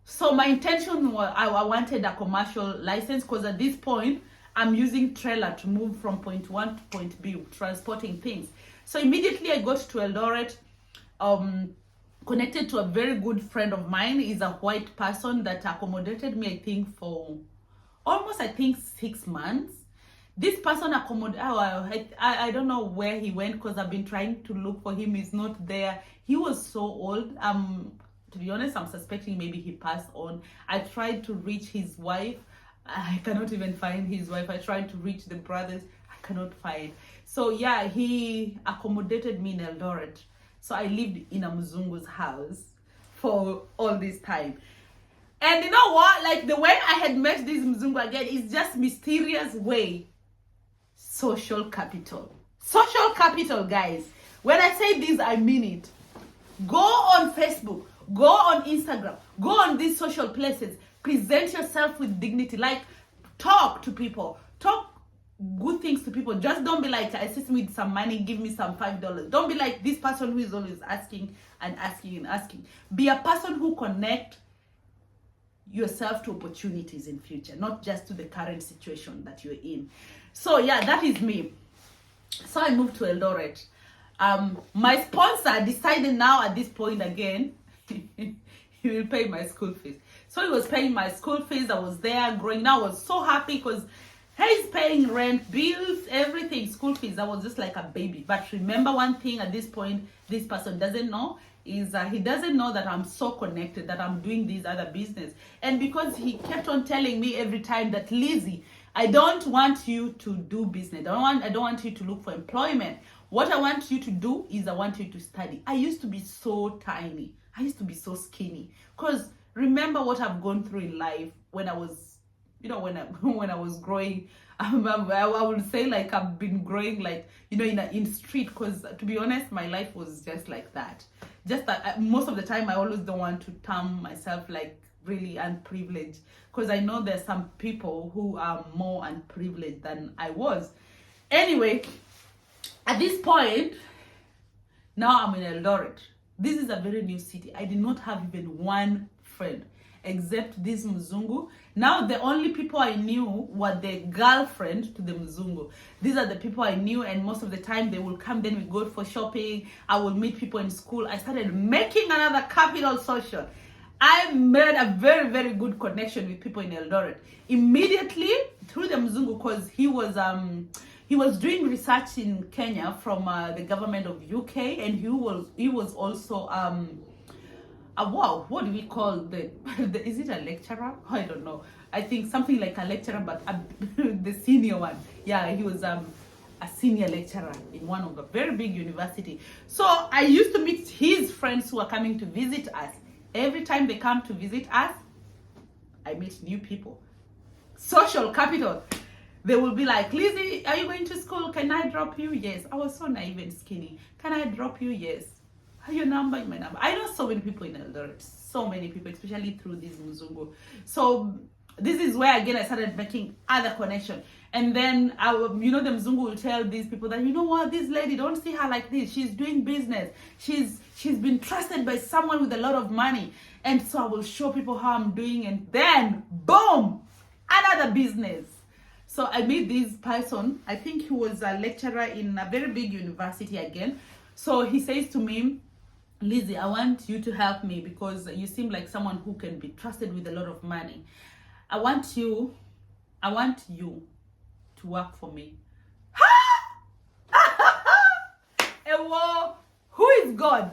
So my intention was, I wanted a commercial license, because at this point, I'm using trailer to move from point one to point B, transporting things. So immediately I got to Eldoret, connected to a very good friend of mine. He's a white person that accommodated me, I think, for almost, 6 months. This person I don't know where he went, because I've been trying to look for him. He's not there. He was so old. To be honest, I'm suspecting maybe he passed on. I tried to reach his wife. I cannot even find his wife. I tried to reach the brothers. I cannot find. So yeah, he accommodated me in Eldoret. So I lived in a Mzungu's house for all this time. And you know what? Like, the way I had met this Mzungu again is just mysterious way. Social capital. Social capital, guys. When I say this, I mean it. Go on Facebook, go on Instagram, go on these social places. Present yourself with dignity. Like, talk to people. Talk good things to people. Just don't be like, assist me with some money, give me some $5. Don't be like this person who is always asking and asking and asking. Be a person who connect yourself to opportunities in future, not just to the current situation that you're in. So yeah, that is me. So I moved to Eldoret. My sponsor decided now at this point again, he will pay my school fees. So he was paying my school fees. I was there growing. I was so happy because he's paying rent, bills, everything, school fees. I was just like a baby. But remember one thing at this point, this person doesn't know is he doesn't know that I'm so connected, that I'm doing this other business. And because he kept on telling me every time that, Lizzie, I don't want you to do business. I don't want you to look for employment. What I want you to do is I want you to study. I used to be so tiny. I used to be so skinny. Because remember what I've gone through in life when I was, when I was growing. I would say like I've been growing like, in street. Because to be honest, my life was just like that. Just that most of the time I always don't want to term myself like really unprivileged. Because I know there's some people who are more unprivileged than I was. Anyway, at this point, now I'm in Eldoret. This is a very new city. I did not have even one friend except this Mzungu. Now the only people I knew were the girlfriend to the Mzungu. These are the people I knew, and most of the time they will come, then we go for shopping. I will meet people in school. I started making another capital social. I made a very, very good connection with people in Eldoret. Immediately through the Mzungu, because he was doing research in Kenya from the government of UK, and he was also wow, what do we call the is it a lecturer? I don't know. I think something like a lecturer, but the senior one. Yeah, he was a senior lecturer in one of the very big university. So I used to meet his friends who are coming to visit us. Every time they come to visit us, I meet new people. Social capital. They will be like, Lizzie, are you going to school? Can I drop you? Yes. I was so naive and skinny. Can I drop you? Yes. Your number, my number. I know so many people in Eldoret. So many people, especially through this Mzungu. So this is where, again, I started making other connection. And then, the Mzungu will tell these people that, you know what, this lady, don't see her like this. She's doing business. She's been trusted by someone with a lot of money. And so I will show people how I'm doing. And then, boom, another business. So I met this person. I think he was a lecturer in a very big university again. So he says to me, Lizzie, I want you to help me because you seem like someone who can be trusted with a lot of money. I want you to work for me. Who is God?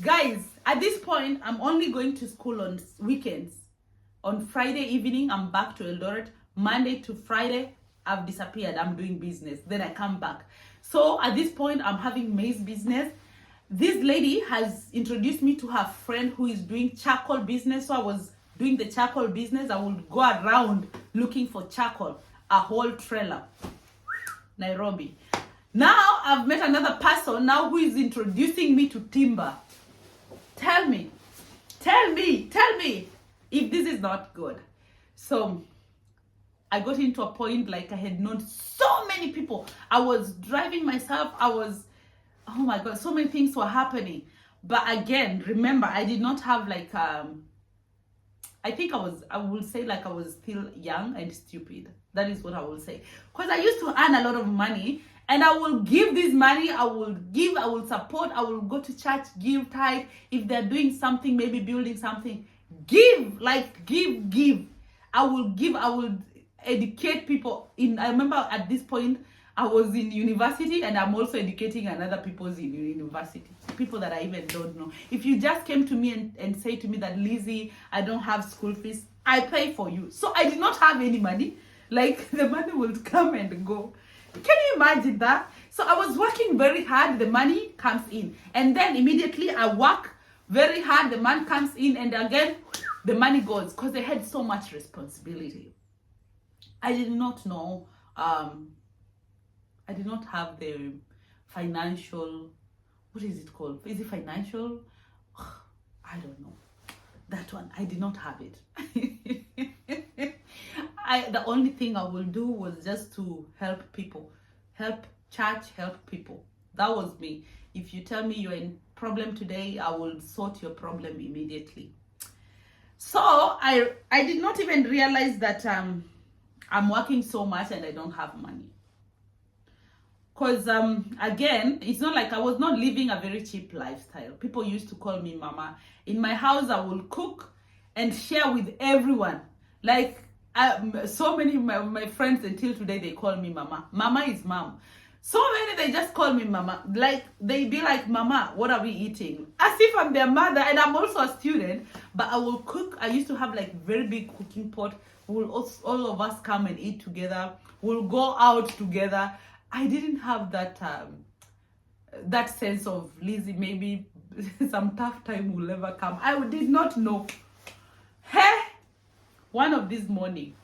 Guys, at this point, I'm only going to school on weekends. On Friday evening, I'm back to Eldoret. Monday to Friday, I've disappeared. I'm doing business. Then I come back. So at this point, I'm having maize business. This lady has introduced me to her friend who is doing charcoal business. So I was doing the charcoal business. I would go around looking for charcoal, a whole trailer. Nairobi. Now I've met another person now who is introducing me to timber. Tell me if this is not good. So I got into a point like I had known so many people. I was driving myself. Oh my God, so many things were happening. But again, remember, I did not have like, I would say like I was still young and stupid. That is what I will say. Because I used to earn a lot of money and I will give this money, I will support, I will go to church, give tithe. If they're doing something, maybe building something, give. I will educate people. I remember at this point, I was in university and I'm also educating another people in university. People that I even don't know. If you just came to me and say to me that, Lizzie, I don't have school fees, I pay for you. So I did not have any money. Like the money would come and go. Can you imagine that? So I was working very hard, the money comes in. And then immediately I work very hard, the money comes in, and again, the money goes because I had so much responsibility. I did not know I did not have the financial, what is it called? Is it financial? I don't know. That one, I did not have it. The only thing I will do was just to help people, help church, help people. That was me. If you tell me you're in problem today, I will sort your problem immediately. So I did not even realize that I'm working so much and I don't have money. Because again, it's not like I was not living a very cheap lifestyle. People used to call me mama. In my house, I will cook and share with everyone. Like so many of my friends until today, they call me mama. Mama is mom. So many, they just call me mama. Like, they be like, mama, what are we eating? As if I'm their mother, and I'm also a student. But I will cook. I used to have like very big cooking pot. We'll also, all of us come and eat together. We'll go out together. I didn't have that that sense of, Lizzie, maybe some tough time will ever come. I did not know. Hey, one of this morning.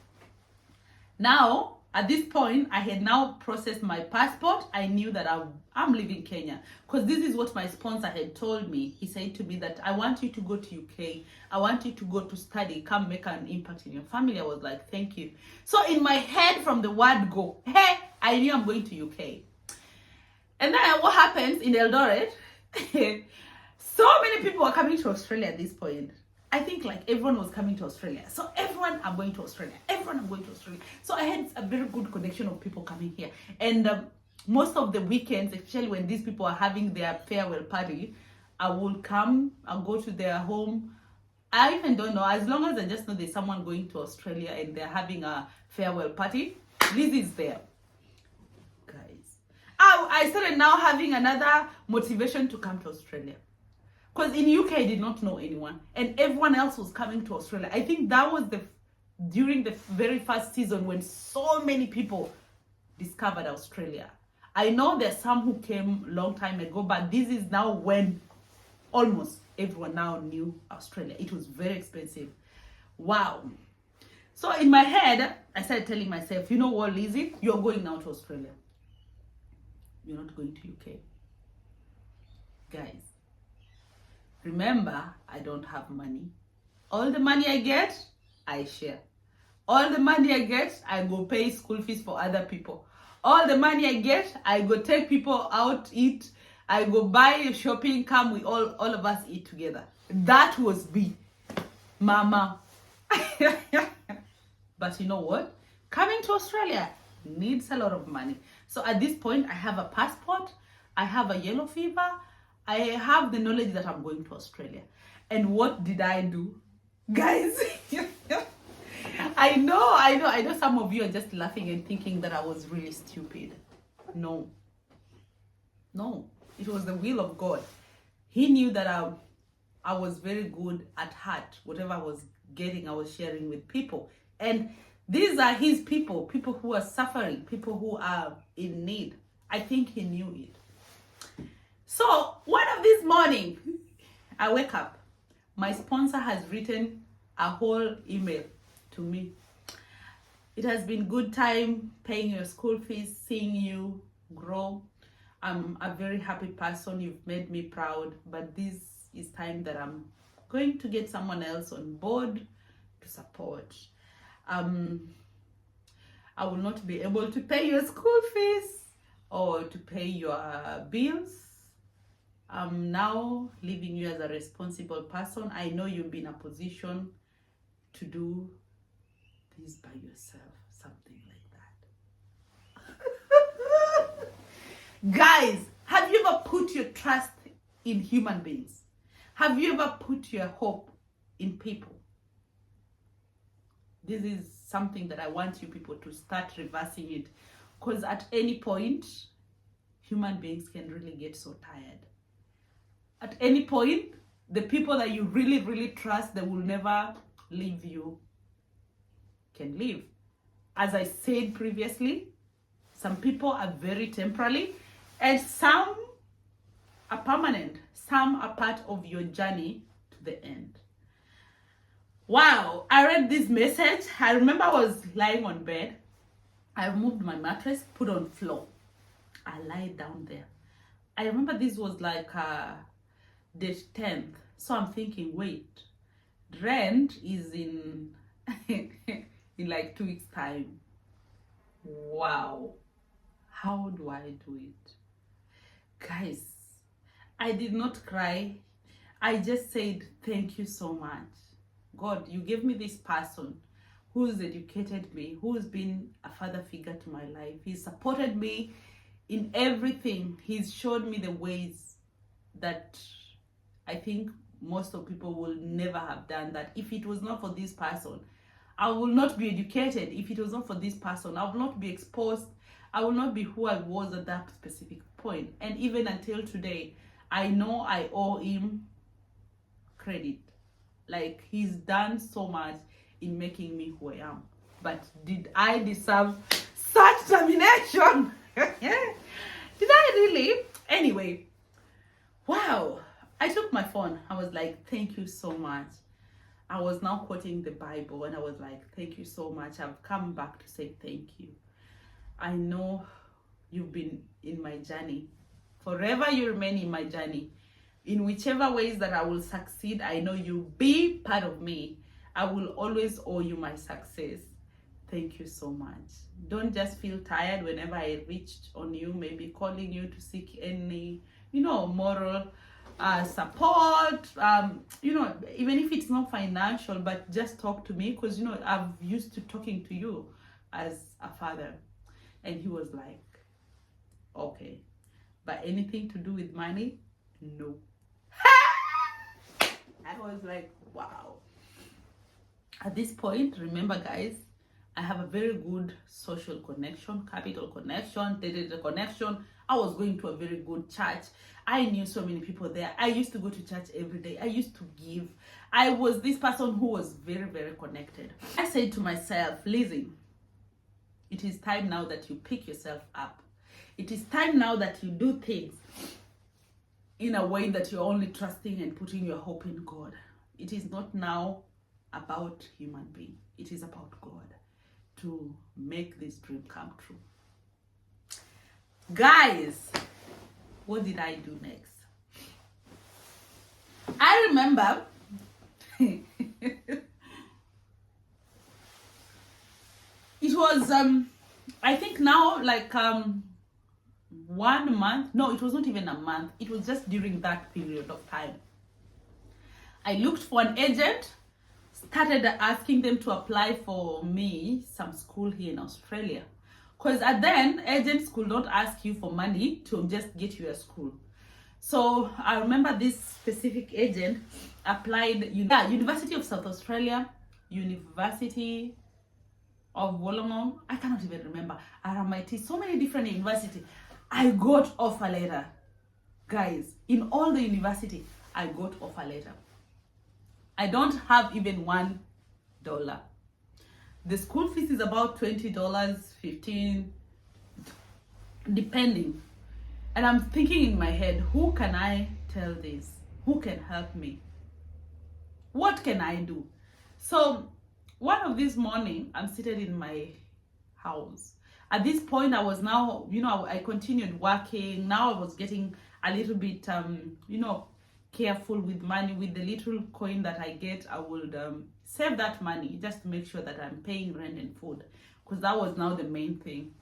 Now, at this point, I had now processed my passport. I knew that I'm leaving Kenya, because this is what my sponsor had told me. He said to me that, I want you to go to UK. I want you to go to study, come make an impact in your family. I was like, thank you. So in my head, from the word go, hey, I knew I'm going to UK. And then what happens in Eldoret, so many people are coming to Australia at this point. I think like everyone was coming to Australia. So everyone, I'm going to Australia. Everyone, I'm going to Australia. So I had a very good connection of people coming here. And most of the weekends, especially when these people are having their farewell party, I will come, I'll go to their home. I even don't know, as long as I just know there's someone going to Australia and they're having a farewell party, Liz is there. Guys, I started now having another motivation to come to Australia. Because in UK, I did not know anyone. And everyone else was coming to Australia. I think that was during the very first season when so many people discovered Australia. I know there's some who came a long time ago, but this is now when almost everyone now knew Australia. It was very expensive. Wow. So in my head, I started telling myself, you know what, Lizzie? You're going now to Australia. You're not going to UK. Guys, remember, I don't have money. All the money I get, I share. All the money I get, I go pay school fees for other people. All the money I get, I go take people out, eat. I go buy shopping, come, we all of us eat together. That was me, mama. But you know what? Coming to Australia needs a lot of money. So at this point, I have a passport, I have a yellow fever, I have the knowledge that I'm going to Australia. And what did I do? Guys, I know some of you are just laughing and thinking that I was really stupid. No, it was the will of God. He knew that I was very good at heart. Whatever I was getting, I was sharing with people. And these are his people who are suffering, people who are in need. I think he knew it. So one of these morning, I wake up. My sponsor has written a whole email to me. It has been good time paying your school fees, seeing you grow. I'm a very happy person. You've made me proud. But this is time that I'm going to get someone else on board to support. I will not be able to pay your school fees or to pay your bills. I'm now leaving you as a responsible person. I know you'll be in a position to do this by yourself, something like that. Guys, have you ever put your trust in human beings? Have you ever put your hope in people? This is something that I want you people to start reversing it, because at any point, human beings can really get so tired. At any point, the people that you really, really trust, they will never leave you, can leave. As I said previously, some people are very temporary and some are permanent. Some are part of your journey to the end. Wow, I read this message. I remember I was lying on bed. I removed my mattress, put on floor. I lied down there. I remember this was like the 10th. So I'm thinking, wait, rent is in in like 2 weeks time. Wow, how do I do it? Guys, I did not cry. I just said, thank you so much. God, you gave me this person who's educated me, who's been a father figure to my life. He's supported me in everything. He's showed me the ways that I think most of people will never have done that. If it was not for this person, I will not be educated. If it was not for this person, I will not be exposed. I will not be who I was at that specific point. And even until today, I know I owe him credit. Like, he's done so much in making me who I am. But did I deserve such termination? Did I really? Anyway, wow. I took my phone. I was like, thank you so much. I was now quoting the Bible and I was like, thank you so much. I've come back to say thank you. I know you've been in my journey. Forever you remain in my journey. In whichever ways that I will succeed, I know you'll be part of me. I will always owe you my success. Thank you so much. Don't just feel tired whenever I reached on you, maybe calling you to seek any, moral support, even if it's not financial, but just talk to me, because I've used to talking to you as a father. And he was like, okay, but anything to do with money, no. I was like, wow. At this point, remember guys, I have a very good social connection, capital connection, data connection. I was going to a very good church. I knew so many people there. I used to go to church every day. I used to give. I was this person who was very, very connected. I said to myself, Lizzie, it is time now that you pick yourself up. It is time now that you do things in a way that you're only trusting and putting your hope in God. It is not now about human being. It is about God to make this dream come true. Guys, what did I do next? I remember it was I think now like 1 month. No, it was not even a month. It was just during that period of time. I looked for an agent, started asking them to apply for me some school here in Australia. Because at then, agents could not ask you for money to just get you a school. So I remember this specific agent applied, University of South Australia, University of Wollongong, I cannot even remember, RMIT, so many different universities. I got offer letter. Guys, in all the university, I got offer letter. I don't have even $1. The school fees is about $20, $15, depending. And I'm thinking in my head, who can I tell this? Who can help me? What can I do? So one of this morning, I'm seated in my house. At this point, I was now, I continued working. Now I was getting a little bit, careful with money. With the little coin that I get, I would save that money just to make sure that I'm paying rent and food, because that was now the main thing.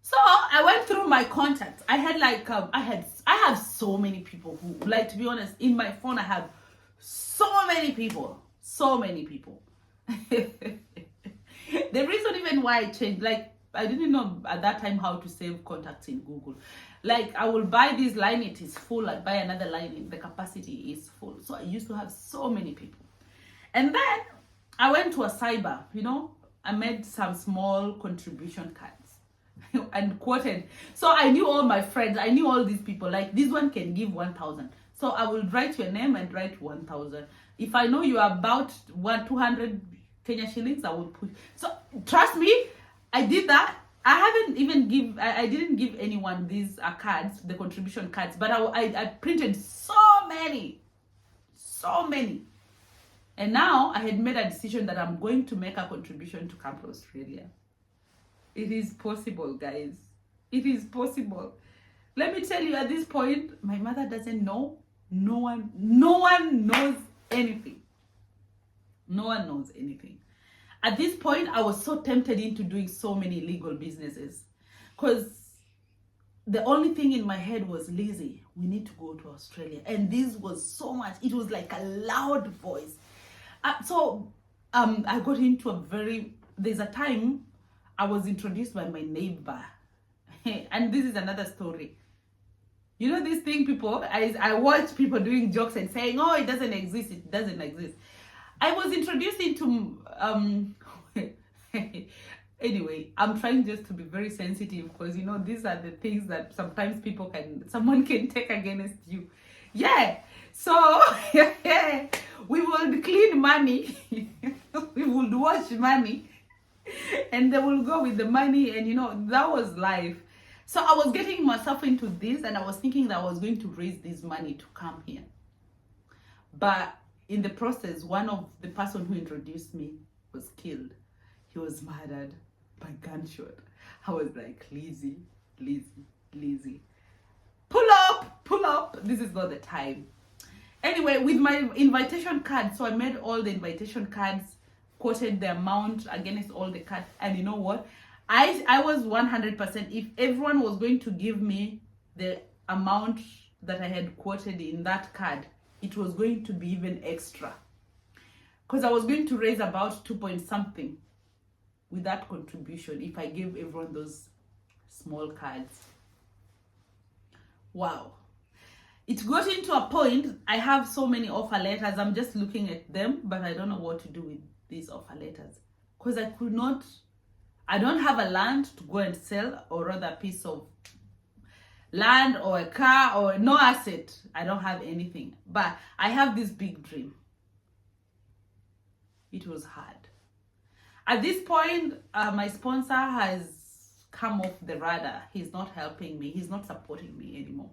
So I went through my contacts. I had like I have so many people who, like, to be honest, in my phone I have so many people. The reason even why I changed, like, I didn't know at that time how to save contacts in Google. Like, I will buy this line, it is full. I buy another line, the capacity is full. So I used to have so many people. And then I went to a cyber, I made some small contribution cards and quoted. So I knew all my friends, I knew all these people, like, this one can give 1,000. So I will write your name and write 1,000. If I know you are about 200 Kenya shillings, I will put. So trust me, I did that. I didn't give anyone these cards, the contribution cards, but I printed so many. And now I had made a decision that I'm going to make a contribution to Camp Australia. It is possible, guys. It is possible. Let me tell you, at this point, my mother doesn't know. No one knows anything. No one knows anything. At this point, I was so tempted into doing so many illegal businesses because the only thing in my head was, Lizzie, we need to go to Australia. And this was so much. It was like a loud voice. I got into there's a time I was introduced by my neighbor. And this is another story. You know this thing, people, I watch people doing jokes and saying, oh, it doesn't exist. It doesn't exist. I was introduced into, anyway, I'm trying just to be very sensitive because, you know, these are the things that sometimes someone can take against you. Yeah. So, we will clean money. We will wash money. And they will go with the money. And, you know, that was life. So I was getting myself into this and I was thinking that I was going to raise this money to come here. But in the process, one of the person who introduced me was killed. He was murdered by gunshot. I was like, Lizzie, pull up. This is not the time. Anyway, with my invitation card, so I made all the invitation cards, quoted the amount against all the cards. And you know what? I was 100%. If everyone was going to give me the amount that I had quoted in that card, it was going to be even extra. Because I was going to raise about 2 point something with that contribution if I gave everyone those small cards. Wow. It got into a point, I have so many offer letters. I'm just looking at them, but I don't know what to do with these offer letters. Because I don't have a land to go and sell, or rather a piece of land or a car or no asset. I don't have anything, but I have this big dream. It was hard. At this point, my sponsor has come off the radar. He's not helping me. He's not supporting me anymore.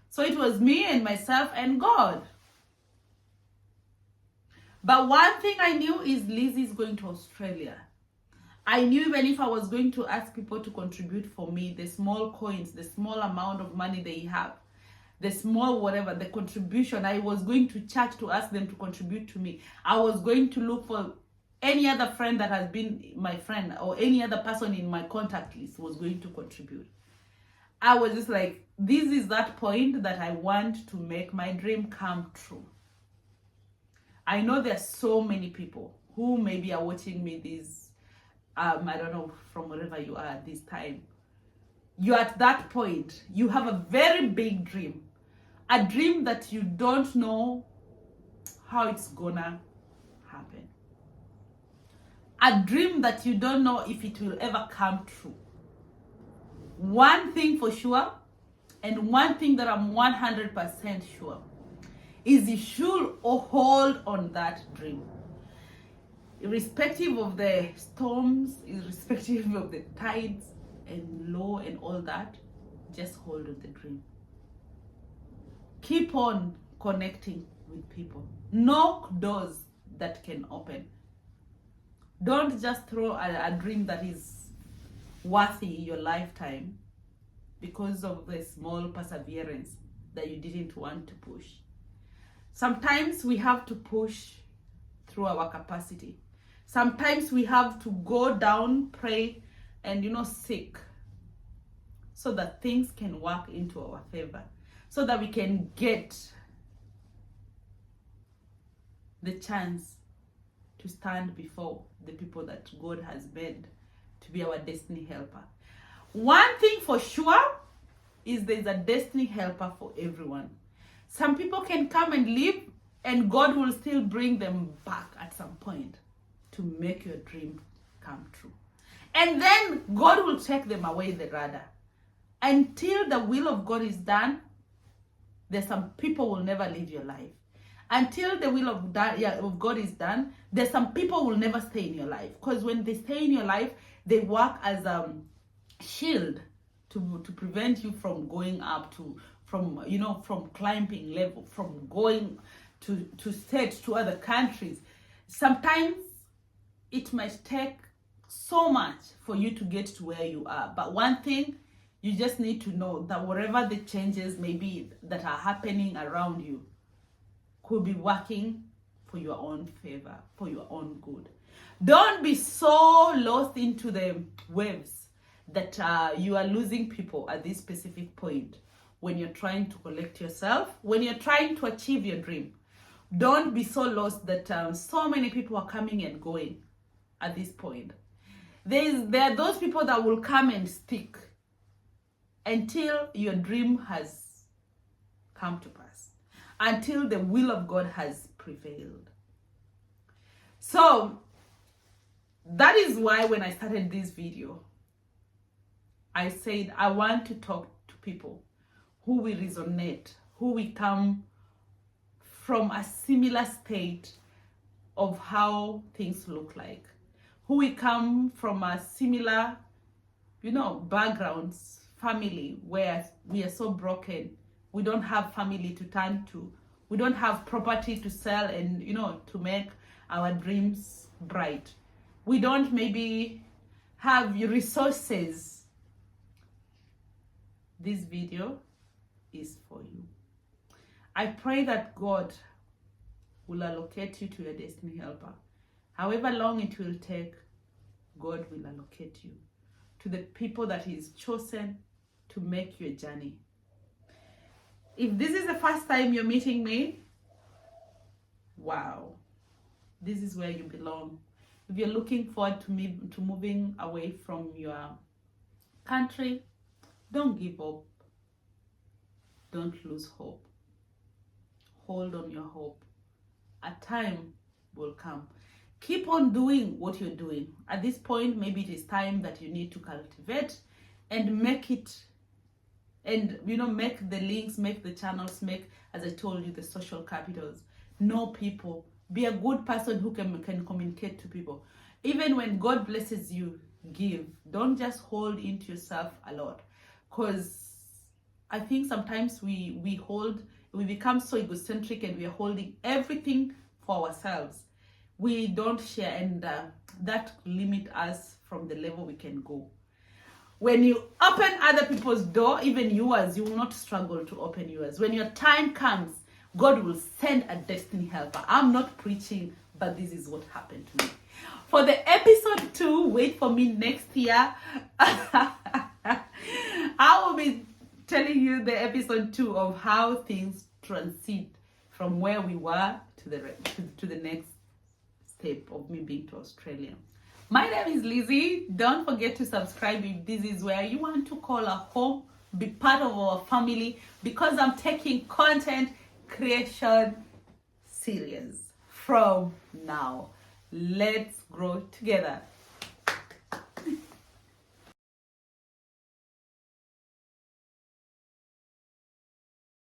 So it was me and myself and God. But one thing I knew is Lizzie's going to Australia. I knew even if I was going to ask people to contribute for me, the small coins, the small amount of money they have, the small whatever, the contribution, I was going to chat to ask them to contribute to me. I was going to look for any other friend that has been my friend or any other person in my contact list was going to contribute. I was just like, this is that point that I want to make my dream come true. I know there's so many people who maybe are watching me this, I don't know, from wherever you are at this time. You're at that point. You have a very big dream. A dream that you don't know how it's gonna happen. A dream that you don't know if it will ever come true. One thing for sure, and one thing that I'm 100% sure, is you should hold on that dream. Irrespective of the storms, irrespective of the tides and low and all that, just hold on the dream. Keep on connecting with people. Knock doors that can open. Don't just throw a dream that is worthy your lifetime because of the small perseverance that you didn't want to push. Sometimes we have to push through our capacity. Sometimes we have to go down, pray, and seek so that things can work into our favor, so that we can get the chance to stand before the people that God has made to be our destiny helper. One thing for sure is there's a destiny helper for everyone. Some people can come and live, and God will still bring them back at some point to make your dream come true. And then God will take them away the radar. Until the will of God is done, there's some people will never live your life. Until the will of God is done, there's some people will never stay in your life. Because when they stay in your life, they work as a shield to prevent you from going up, from climbing level, from going to states, to other countries. Sometimes it might take so much for you to get to where you are. But one thing You just need to know that whatever the changes may be that are happening around you could be working for your own favor, for your own good. Don't be so lost into the waves that you are losing people at this specific point when you're trying to collect yourself, when you're trying to achieve your dream. Don't be so lost that so many people are coming and going at this point. There are those people that will come and stick until your dream has come to pass, until the will of God has prevailed. So that is why when I started this video, I said I want to talk to people who will resonate, who will come from a similar state of how things look like, who will come from a similar, backgrounds, family where we are so broken. We don't have family to turn to. We don't have property to sell and, to make our dreams bright. We don't maybe have resources. This video is for you. I pray that God will allocate you to your destiny helper. However long it will take, God will allocate you to the people that He's chosen to make your journey. If this is the first time you're meeting me, wow, this is where you belong. If you're looking forward to moving away from your country, don't give up. Don't lose hope. Hold on your hope. A time will come. Keep on doing what you're doing. At this point, maybe it is time that you need to cultivate and make it, and make the links, make the channels, make, as I told you, the social capitals. Know people. Be a good person who can communicate to people. Even when God blesses you, give. Don't just hold into yourself a lot. Because I think sometimes we become so egocentric and we are holding everything for ourselves. We don't share, and that limits us from the level we can go. When you open other people's door, even yours, you will not struggle to open yours. When your time comes, God will send a destiny helper. I'm not preaching, but this is what happened to me. For the episode 2, wait for me next year. I will be telling you the episode 2 of how things transit from where we were to the next step of me being to Australia. My name is Lizzie. Don't forget to subscribe if this is where you want to call a home, be part of our family, because I'm taking content creation serious from now. Let's grow together.